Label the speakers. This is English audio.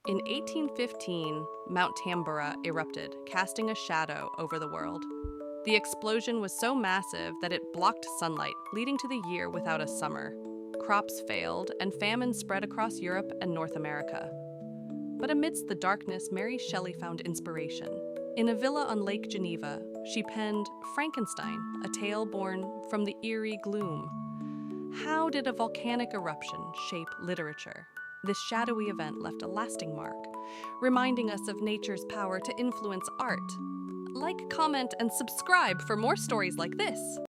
Speaker 1: In 1815, Mount Tambora erupted, casting a shadow over the world. The explosion was so massive that it blocked sunlight, leading to the year without a summer. Crops failed, and famine spread across Europe and North America. But amidst the darkness, Mary Shelley found inspiration. In a villa on Lake Geneva, she penned Frankenstein, a tale born from the eerie gloom. How did a volcanic eruption shape literature? This shadowy event left a lasting mark, reminding us of nature's power to influence art. Like, comment, and subscribe for more stories like this.